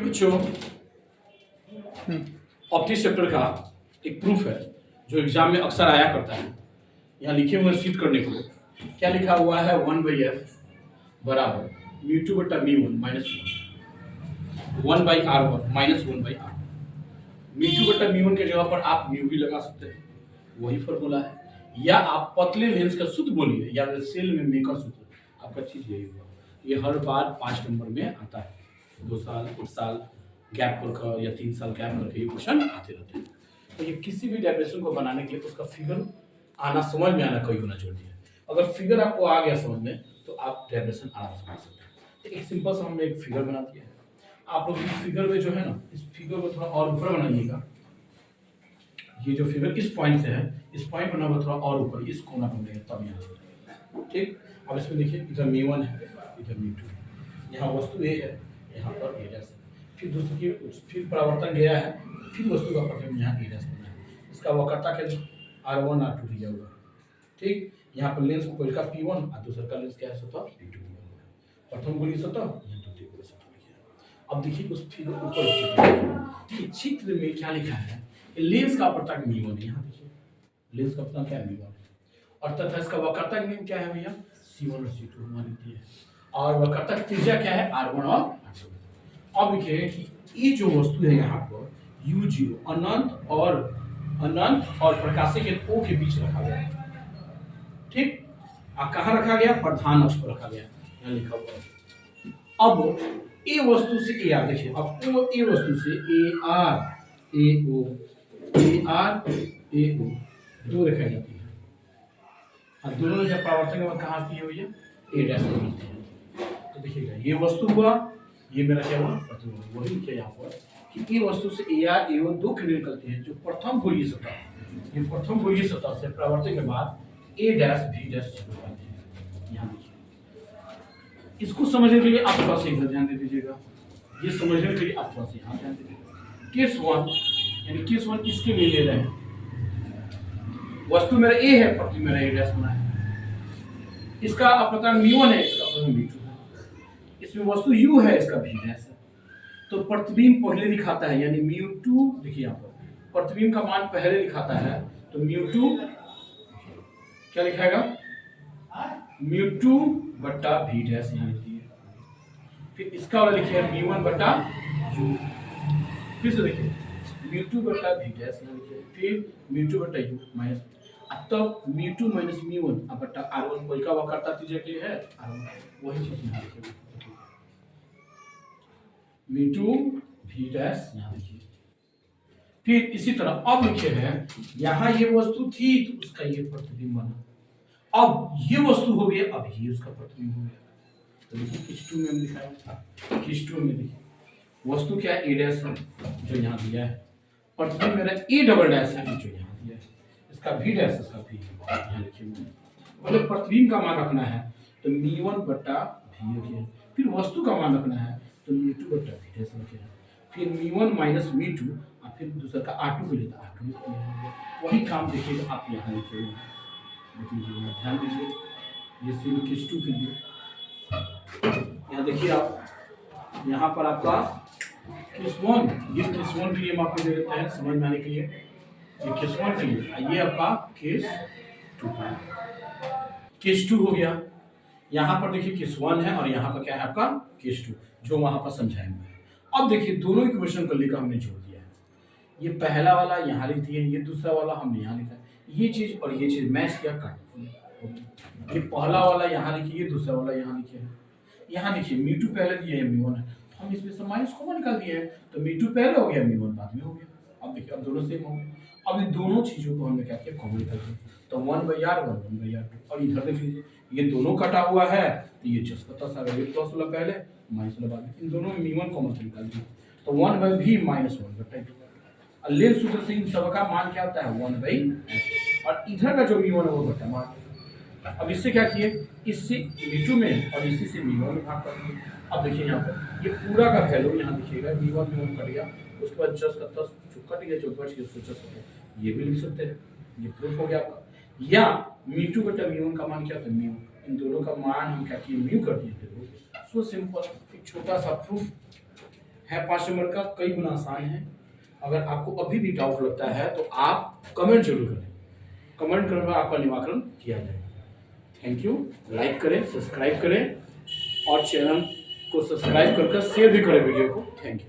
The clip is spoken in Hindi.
बच्चों ऑप्टिक्स चैप्टर का एक प्रूफ है जो एग्जाम में अक्सर आया करता है। यहाँ लिखे हुए सिद्ध करने को क्या लिखा हुआ है, 1/f बराबर म्यू2 बटा म्यू1 माइनस 1/r1 माइनस 1/r। म्यू2 बटा म्यू1 के जगह पर आप म्यू भी लगा सकते हैं, वही फॉर्मूला है। या आप पतले लेंस का सूत्र बोलिए या सेल में मेकर सूत्र, आपका चीज यही होगा। ये हर बार 5 नंबर में आता है, 2 साल 1 साल गैप पर या 3 साल गैप करके ये क्वेश्चन आते रहते हैं। तो ये किसी भी डेरिवेशन को बनाने के लिए उसका फिगर आना, समझ में आना कोई होना जरूरी है। अगर फिगर आपको आ गया समझ में तो आप डेरिवेशन आराम से बना सकते हैं। तो एक सिंपल सा हमने एक फिगर बना दिया है। आप लोग इस फिगर में जो है ना, इस फिगर को थोड़ा और ऊपर बनाइएगा। ये जो फिगर इस पॉइंट से है, इस पॉइंट बनाना थोड़ा और ऊपर, इस कोना पर लेंगे तब यहाँ ठीक। अब इसमें देखिए इधर म्यू1 है, इधर म्यू2, यहाँ वस्तु ए है, यहाँ पर ए डैश है। फिर दूसरी फिर परावर्तन गया है, फिर वस्तु का प्रतिबिंब यहाँ ए डैश बना है। इसका वक्रता क्या R1 R2 दिया हुआ है, ठीक। यहाँ पर लेंस को का P1 और दूसरा का लेंस क्या है, सतह P2 दिया हुआ है। प्रथम गोलीय सतह, यहाँ द्वितीय गोलीय सतह लिखा है। अब देखिए उस फिगर ऊपर चित्र में क्या लिखा है, लेंस का अपवर्तक म्यू1 है। यहाँ देखिए लेंस का अपवर्तक क्या है, म्यू1 है। और तथा इसका वक्रता नियम क्या है भैया, C1 और C2 हमारी दी है। और वक्रता त्रिज्या क्या है, R1 और R2। अब देखिए कि ये जो वस्तु है यहाँ पर U0 अनंत और प्रकाशीय के O के बीच रखा गया है, ठीक। कहाँ रखा गया, प्रधान अक्ष पर रखा गया, यहाँ लिखा हुआ है। अब ए वस्तु से AR देखिए, अब ए वस्तु से AR AO AR AO दो रेखाएं जाती है। अब दोनों जब परावर्तन के बाद कहाँ आती है भैया, ए डैश पर मिलती है। तो देखिएगा ये वस्तु हुआ, ये मेरा क्या हुआ, प्रतिबिंब। वही लिखा यहाँ पर कि ये वस्तु से AR AO दो किरणें निकलती हैं जो प्रथम गोलीय सतह, ये प्रथम गोलीय सतह से परावर्तन के बाद ए डैश भी डैश छिड़ जाती है। यहाँ देखिए, इसको समझने के लिए आप थोड़ा सा इधर ध्यान दे दीजिएगा, ये समझने के लिए आप थोड़ा सा यहाँ ध्यान दे दीजिएगा। केस 1 यानी केस 1 इसके लिए ले रहे हैं, वस्तु मेरा ए है, प्रति मेरा ए डैश बना है, इसका अपवर्तक म्यू1 है, इसका अपवर्तक म्यू2 है, इसमें वस्तु u है, इसका भी डैश है। तो प्रतिबिंब पहले दिखाता है, यानी म्यू2 देखिए यहाँ पर प्रतिबिंब का मान पहले दिखाता है, तो म्यू2 क्या लिखाएगा, म्यू2 बटा भी डैश यहाँ लिखिए। फिर इसका वाला लिखिए म्यू1 बटा u, फिर से देखिए म्यू2 बटा भी डैश यहाँ लिखिए, फिर म्यू2 बटा u माइनस, अब तक म्यू2 माइनस म्यू1 अब बटा R1 कोई का वक्रता त्रिज्या के लिए है R1, वही चीज यहाँ लिखिए म्यू2 भी डैश यहाँ लिखिए। फिर इसी तरह अब लिखे हैं यहाँ ये वस्तु थी तो उसका ये प्रतिबिंब बना, अब ये वस्तु हो गया, अब ये उसका प्रतिबिंब हो गया। तो देखिए किस 2 में हम दिखाया था, किस 2 में देखिए वस्तु क्या है, ए डैश है जो यहाँ दिया है, प्रतिबिंब मेरा ए डबल डैश है जो यहाँ दिया है, इसका भी डैश, इसका भी यहाँ लिखिए। पहले प्रतिबिंब का मान रखना है तो म्यू1 बटा भी लिखिए, फिर वस्तु का मान रखना है तो म्यू2 बटा भी डैश लिखिए, फिर म्यू1 माइनस म्यू2 और फिर दूसरा का R2 को लेता R2 लिखिए। वही काम देखिएगा आप यहाँ लिखिएगा, देखिए ध्यान दीजिए, ये सिर्फ किस 2 के लिए यहाँ देखिए आप यहाँ पर आपका केस 1, ये केस 1 के लिए हम आपको दे देते हैं समझ में आने के लिए, ये केस 1 के लिए, ये आपका केस 2 का, केस 2 हो गया। यहाँ पर देखिए केस 1 है और यहाँ पर क्या है आपका केस 2 जो वहां पर समझाएंगे। अब देखिए दोनों इक्वेशन को लेकर हमने जोड़ दिया है, ये पहला वाला यहाँ लिख दिया, ये दूसरा वाला हमने यहाँ लिखा, ये चीज और ये चीज मैच किया काट, ये पहला वाला यहाँ लिखिए, दूसरा वाला यहाँ लिखिए। यहाँ देखिए म्यू2 पहले दिया है, म्यू1 है, तो हम इसमें से माइनस कॉमन निकाल दिए हैं, तो म्यू2 पहले हो गया, म्यू1 बाद में हो गया। अब देखिए अब दोनों सेम हो गए, अब इन दोनों चीजों को हमने क्या किया, कॉमन निकाल दिया, तो 1/r1 1/r2। और इधर देख लीजिए ये दोनों कटा हुआ है, तो ये जस्ट का सारा ये प्लस वाला पहले माइनस वाला बाद में, इन दोनों में म्यू1 कॉमन से निकाल दिया, तो 1/v माइनस 1/2। और लेंस सूत्र से इन सब का मान क्या होता है, 1/f, और इधर का जो म्यू1 है वो बटा मान। अब इससे क्या किए, इससे म्यू2 में और इसी से म्यू1 में भाग कर दिए। अब देखिए यहाँ पर ये पूरा का वैल्यू यहाँ दिखेगा, म्यू1 कट गया, उसके बाद 10 का 10 जो कट गया, जो बच गया उसको 10 हो, ये भी लिख सकते हैं, ये प्रूफ हो गया आपका। या म्यू2 बटा म्यू1 का मान क्या होता है, म्यू, इन दोनों का मान हम क्या किए, म्यू कर दिए। सो सिंपल, एक छोटा सा प्रूफ है 5 नंबर का कई गुना आसान है। अगर आपको अभी भी डाउट लगता है तो आप कमेंट जरूर करें, कमेंट करके आपका निराकरण किया जाएगा। Thank you. लाइक करें, सब्सक्राइब करें और चैनल को सब्सक्राइब करके शेयर भी करें वीडियो को। Thank you.